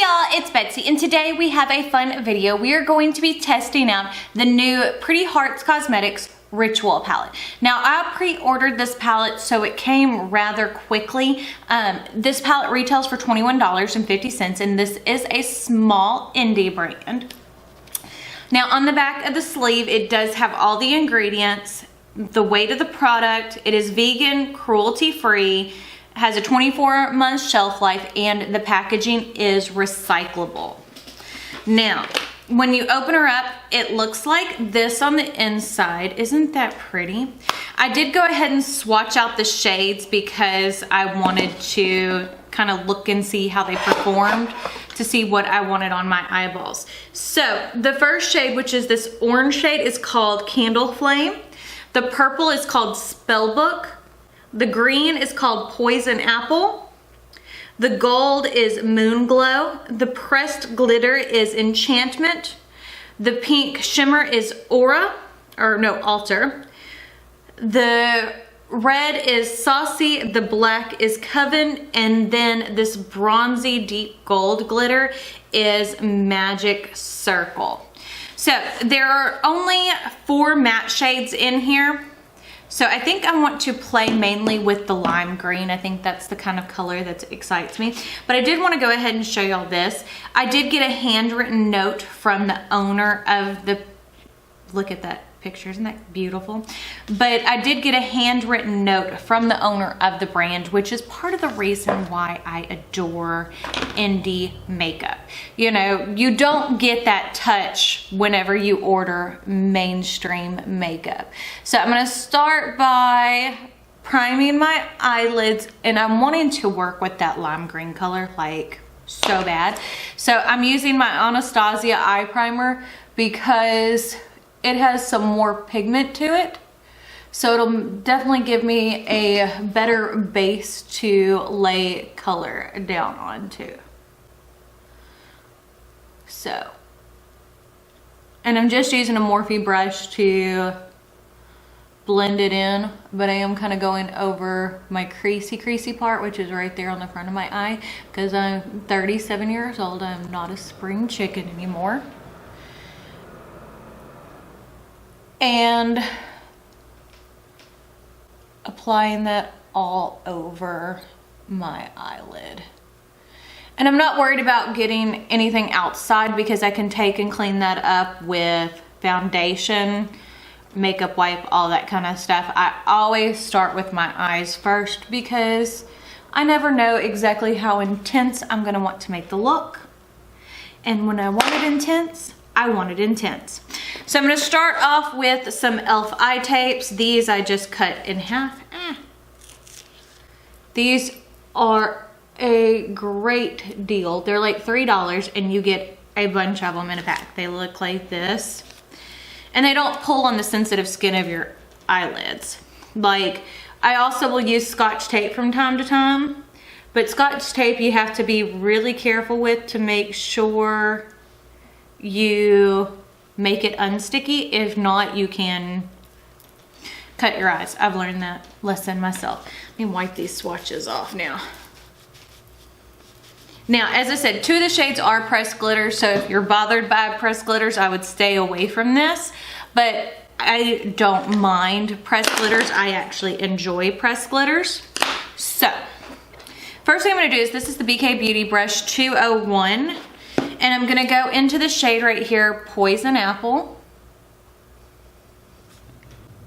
y'all, it's Betsy, and today we have a fun video. We are going to be testing out the new Pretty Hearts Cosmetics Ritual palette. Now, I pre-ordered this palette, so it came rather quickly. This palette retails for $21.50, and this is a small indie brand. Now, on the back of the sleeve, it does have all the ingredients, the weight of the product. It is vegan, cruelty-free, has a 24-month shelf life, and the packaging is recyclable. Now, when you open her up, it looks like this on the inside. Isn't that pretty? I did go ahead and swatch out the shades because I wanted to kind of look and see how they performed to see what I wanted on my eyeballs. So the first shade, which is this orange shade, is called Candle Flame. The purple is called Spellbook. The green is called Poison Apple. The gold is Moon Glow. The pressed glitter is Enchantment. The pink shimmer is Altar. The red is Saucy. The black is Coven. And then this bronzy deep gold glitter is Magic Circle. So there are only 4 matte shades in here. So I think I want to play mainly with the lime green. I think that's the kind of color that excites me. But I did want to go ahead and show y'all this. I did get a handwritten note from the owner of the, look at that picture, isn't that beautiful? But I did get a handwritten note from the owner of the brand, which is part of the reason why I adore indie makeup. You know, you don't get that touch whenever you order mainstream makeup. So I'm gonna start by priming my eyelids, and I'm wanting to work with that lime green color like so bad. So I'm using my Anastasia eye primer because it has some more pigment to it. So it'll definitely give me a better base to lay color down onto. So, and I'm just using a Morphe brush to blend it in, but I am kind of going over my creasy part, which is right there on the front of my eye, because I'm 37 years old. I'm not a spring chicken anymore. And applying that all over my eyelid. And I'm not worried about getting anything outside because I can take and clean that up with foundation, makeup wipe, all that kind of stuff. I always start with my eyes first because I never know exactly how intense I'm gonna want to make the look. And when I want it intense, I want it intense. So I'm gonna start off with some e.l.f. eye tapes. These I just cut in half. These are a great deal. They're like $3 and you get a bunch of them in a pack. They look like this. And they don't pull on the sensitive skin of your eyelids. Like, I also will use Scotch tape from time to time, but Scotch tape you have to be really careful with to make sure you make it unsticky. If not, you can cut your eyes. I've learned that lesson myself. Let me wipe these swatches off now. Now, as I said, 2 of the shades are pressed glitters, so if you're bothered by pressed glitters, I would stay away from this. But I don't mind pressed glitters. I actually enjoy pressed glitters. So, first thing I'm gonna do is, this is the BK Beauty Brush 201. And I'm gonna go into the shade right here, Poison Apple.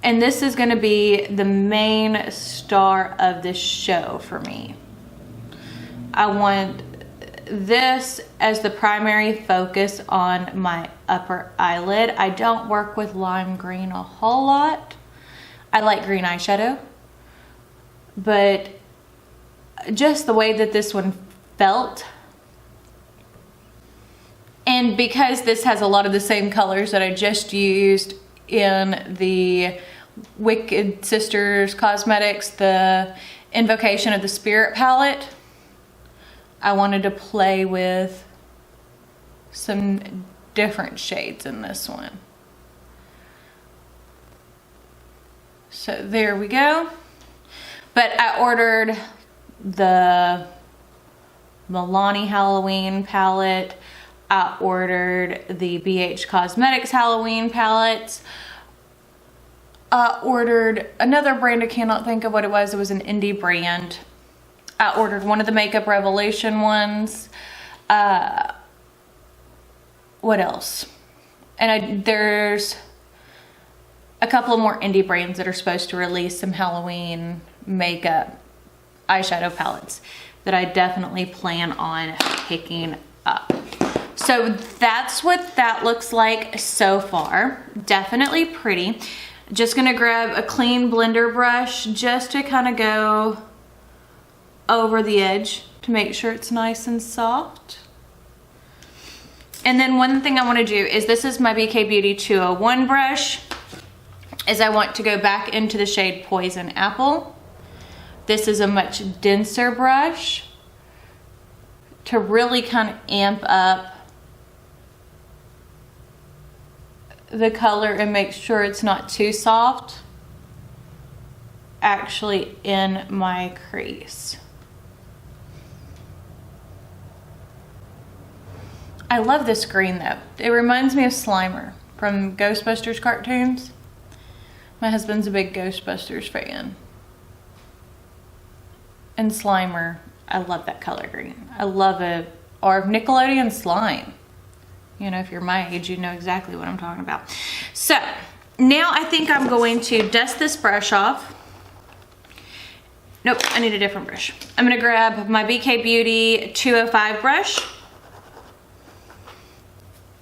And this is gonna be the main star of this show for me. I want this as the primary focus on my upper eyelid. I don't work with lime green a whole lot. I like green eyeshadow, but just the way that this one felt, and because this has a lot of the same colors that I just used in the Wicked Sisters Cosmetics, the Invocation of the Spirit palette, I wanted to play with some different shades in this one. So there we go. But I ordered the Milani Halloween palette. I ordered the BH Cosmetics Halloween palettes. I ordered another brand, I cannot think of what it was. It was an indie brand. I ordered one of the Makeup Revolution ones. What else? And there's a couple of more indie brands that are supposed to release some Halloween makeup eyeshadow palettes that I definitely plan on picking up. So that's what that looks like so far. Definitely pretty. Just gonna grab a clean blender brush just to kind of go over the edge to make sure it's nice and soft. And then one thing I want to do is, this is my BK Beauty 201 brush, is I want to go back into the shade Poison Apple. This is a much denser brush to really kind of amp up the color and make sure it's not too soft actually in my crease. I love this green though. It reminds me of Slimer from Ghostbusters cartoons. My husband's a big Ghostbusters fan. And Slimer, I love that color green. I love it. Or Nickelodeon Slime. You know, if you're my age, you know exactly what I'm talking about. So now I think I'm going to dust this brush off. Nope, I need a different brush. I'm gonna grab my BK Beauty 205 brush,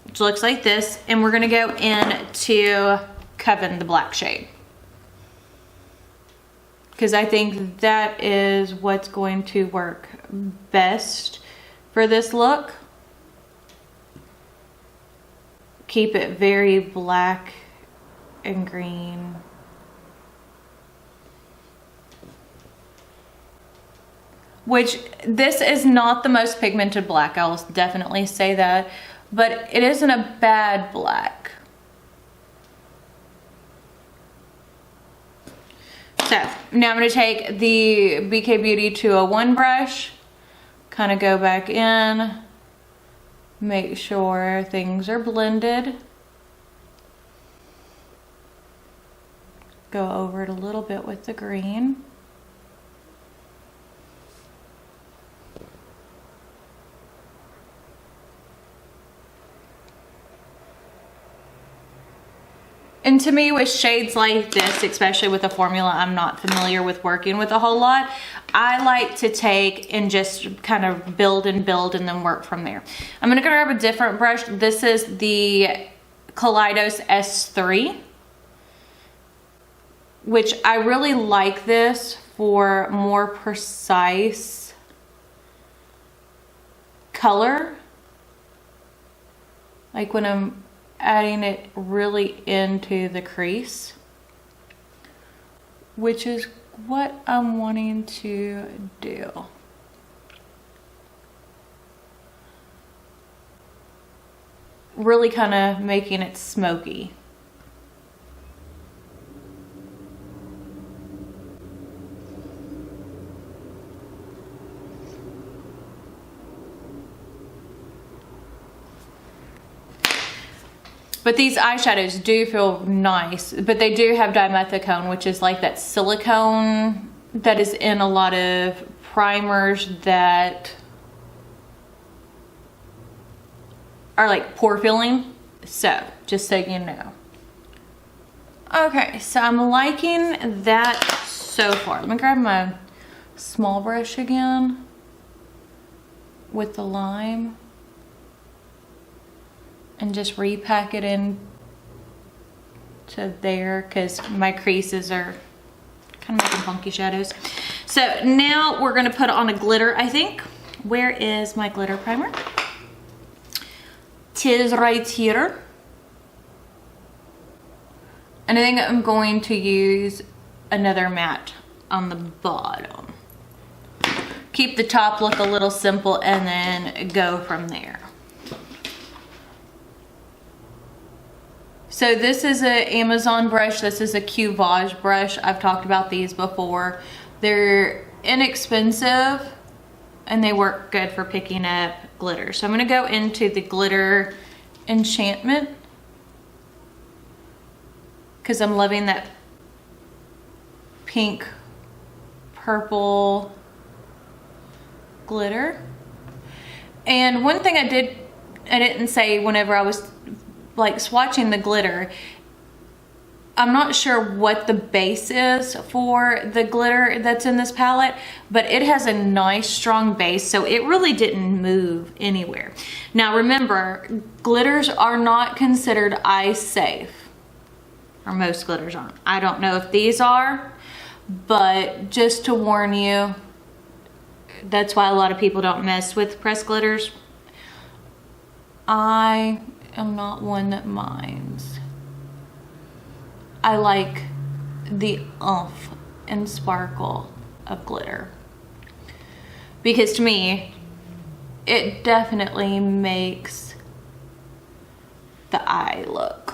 which looks like this, and we're gonna go into Cuttin, the black shade, because I think that is what's going to work best for this look. Keep it very black and green. Which, this is not the most pigmented black, I'll definitely say that, but it isn't a bad black. So now I'm going to take the BK Beauty 201 brush, kind of go back in, make sure things are blended. Go over it a little bit with the green. And to me, with shades like this, especially with a formula I'm not familiar with working with a whole lot, I like to take and just kind of build and then work from there. I'm gonna grab a different brush. This is the Kaleidos S3, which I really like this for more precise color. Like when I'm adding it really into the crease, which is what I'm wanting to do. Really kind of making it smoky. But these eyeshadows do feel nice, but they do have dimethicone, which is like that silicone that is in a lot of primers that are like pore filling. So, just so you know. Okay, so I'm liking that so far. Let me grab my small brush again with the lime and just repack it in to there, because my creases are kind of making funky shadows. So now we're gonna put on a glitter, I think. Where is my glitter primer? Tis right here. And I think I'm going to use another matte on the bottom. Keep the top look a little simple and then go from there. So this is an Amazon brush. This is a Cuvage brush. I've talked about these before. They're inexpensive and they work good for picking up glitter. So I'm gonna go into the glitter enchantment because I'm loving that pink purple glitter. And one thing I didn't say whenever I was like swatching the glitter, I'm not sure what the base is for the glitter that's in this palette, but it has a nice strong base, so it really didn't move anywhere. Now remember, glitters are not considered eye safe, or most glitters aren't. I don't know if these are, but just to warn you, that's why a lot of people don't mess with pressed glitters. I am not one that minds. I like the oomph and sparkle of glitter because to me, it definitely makes the eye look.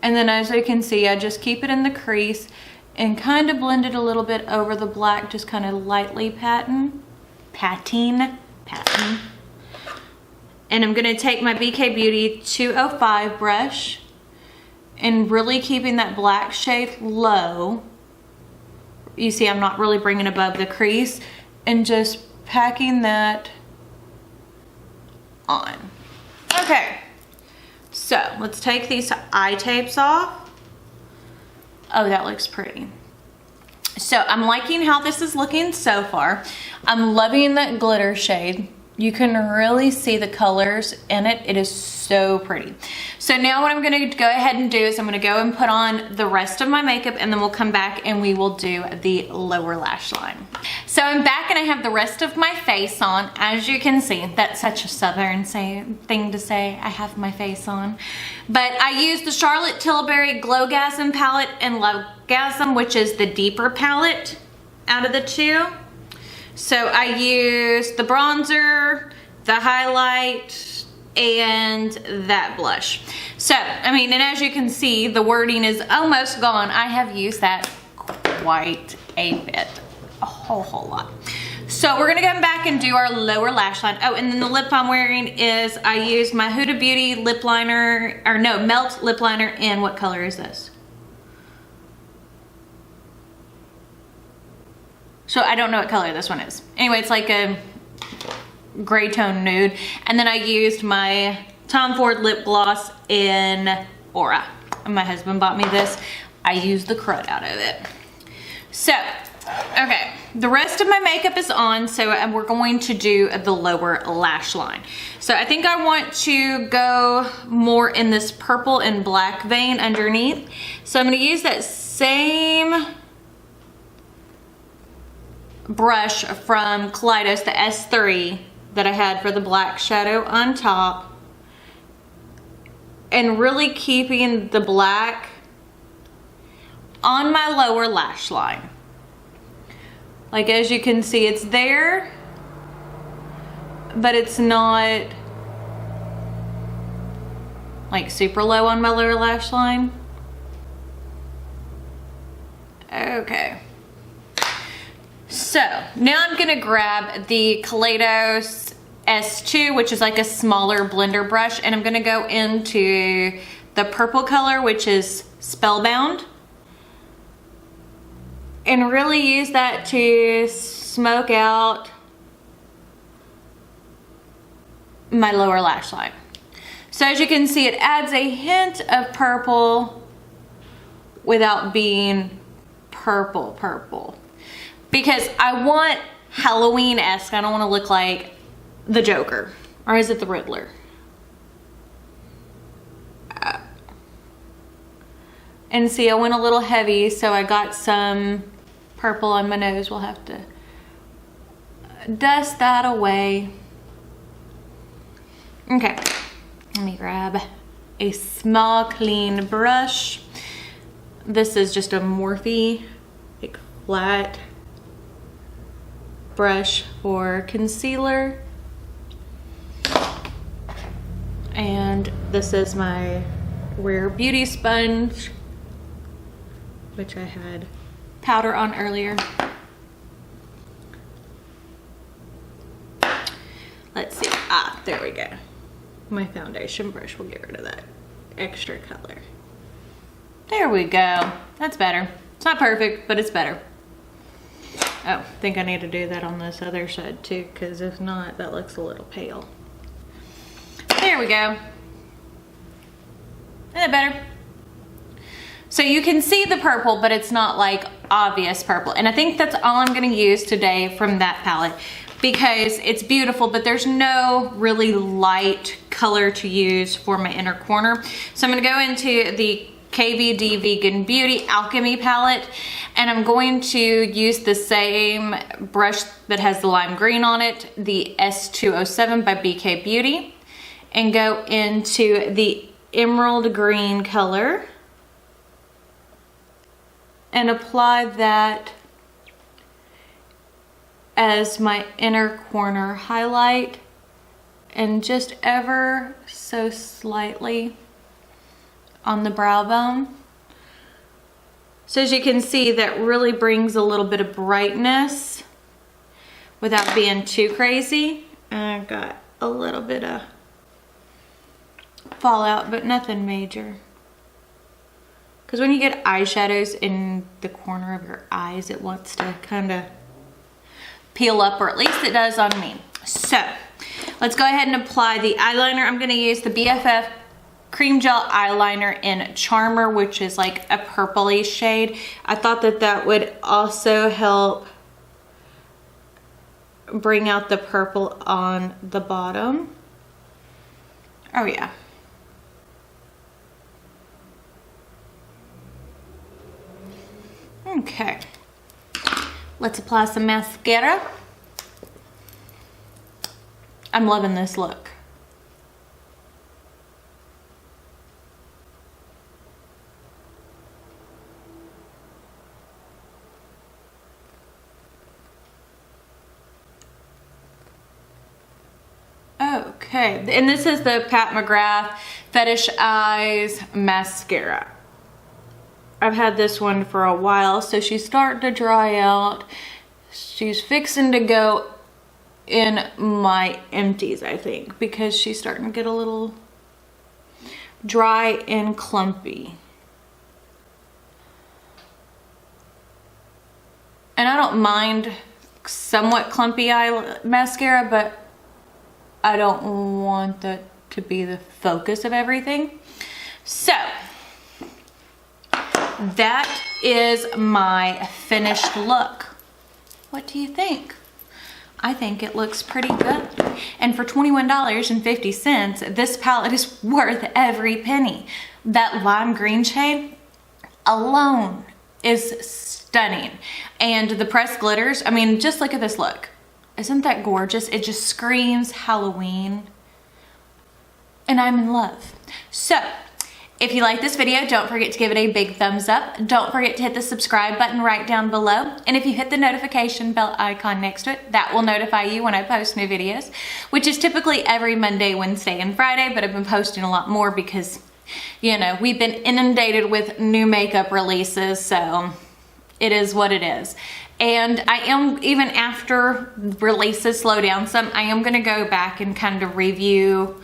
And then as you can see, I just keep it in the crease and kind of blend it a little bit over the black, just kind of lightly patting. And I'm gonna take my BK Beauty 205 brush and really keeping that black shade low. You see, I'm not really bringing above the crease and just packing that on. Okay, so let's take these eye tapes off. Oh, that looks pretty. So I'm liking how this is looking so far. I'm loving that glitter shade. You can really see the colors in it. It is so pretty. So now what I'm gonna go ahead and do is I'm gonna go and put on the rest of my makeup, and then we'll come back and we will do the lower lash line. So I'm back and I have the rest of my face on. As you can see, that's such a southern thing to say, I have my face on. But I used the Charlotte Tilbury Glowgasm palette and Lovegasm, which is the deeper palette out of the two. So I used the bronzer, the highlight, and that blush. So, I mean, and as you can see, the wording is almost gone. I have used that quite a bit, a whole lot. So we're gonna come back and do our lower lash line. Oh, and then the lip I'm wearing is, I used my Huda Beauty lip liner, or no, Melt lip liner in, what color is this? So I don't know what color this one is. Anyway, it's like a gray tone nude. And then I used my Tom Ford lip gloss in Aura. And my husband bought me this. I used the crud out of it. So, okay, the rest of my makeup is on, so we're going to do the lower lash line. So I think I want to go more in this purple and black vein underneath. So I'm gonna use that same brush from Kaleidos, the S3 that I had for the black shadow on top, and really keeping the black on my lower lash line. Like, as you can see, it's there, but it's not like super low on my lower lash line. Okay. So now I'm gonna grab the Kaleidos S2, which is like a smaller blender brush, and I'm gonna go into the purple color, which is Spellbound, and really use that to smoke out my lower lash line. So as you can see, it adds a hint of purple without being purple. Because I want Halloween-esque. I don't want to look like the Joker. Or is it the Riddler? And see, I went a little heavy, so I got some purple on my nose. We'll have to dust that away. Okay, let me grab a small, clean brush. This is just a Morphe, like, flat brush for concealer, and this is my Rare Beauty sponge, which I had powder on earlier. Let's see. Ah, there we go. My foundation brush will get rid of that extra color. There we go. That's better. It's not perfect, but it's better. Oh, I think I need to do that on this other side too, because if not, that looks a little pale. There we go. Isn't that better? So you can see the purple, but it's not like obvious purple. And I think that's all I'm gonna use today from that palette, because it's beautiful, but there's no really light color to use for my inner corner. So I'm gonna go into the KVD Vegan Beauty Alchemy palette, and I'm going to use the same brush that has the lime green on it, the S207 by BK Beauty, and go into the emerald green color and apply that as my inner corner highlight, and just ever so slightly on the brow bone. So as you can see, that really brings a little bit of brightness without being too crazy. And I've got a little bit of fallout, but nothing major. Because when you get eyeshadows in the corner of your eyes, it wants to kind of peel up, or at least it does on me. So let's go ahead and apply the eyeliner. I'm going to use the BFF Cream Gel Eyeliner in Charmer, which is like a purpley shade. I thought that that would also help bring out the purple on the bottom. Oh yeah. Okay. Let's apply some mascara. I'm loving this look. Okay, and this is the Pat McGrath Fetish Eyes Mascara. I've had this one for a while, so she's starting to dry out. She's fixing to go in my empties, I think, because she's starting to get a little dry and clumpy. And I don't mind somewhat clumpy eye mascara, but I don't want that to be the focus of everything. So that is my finished look. What do you think? I think it looks pretty good. And for $21.50, this palette is worth every penny. That lime green shade alone is stunning. And the pressed glitters, I mean, just look at this look. Isn't that gorgeous? It just screams Halloween. And I'm in love. So, if you like this video, don't forget to give it a big thumbs up. Don't forget to hit the subscribe button right down below. And if you hit the notification bell icon next to it, that will notify you when I post new videos, which is typically every Monday, Wednesday, and Friday, but I've been posting a lot more because, you know, we've been inundated with new makeup releases, so it is what it is. And I am, even after releases slow down some, I am gonna go back and kind of review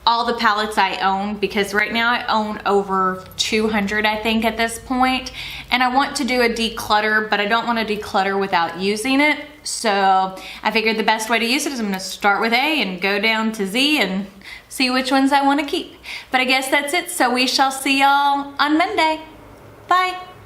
all the palettes I own, because right now I own over 200, I think, at this point. And I want to do a declutter, but I don't want to declutter without using it. So I figured the best way to use it is I'm gonna start with A and go down to Z and see which ones I want to keep. But I guess that's it. So we shall see y'all on Monday. Bye.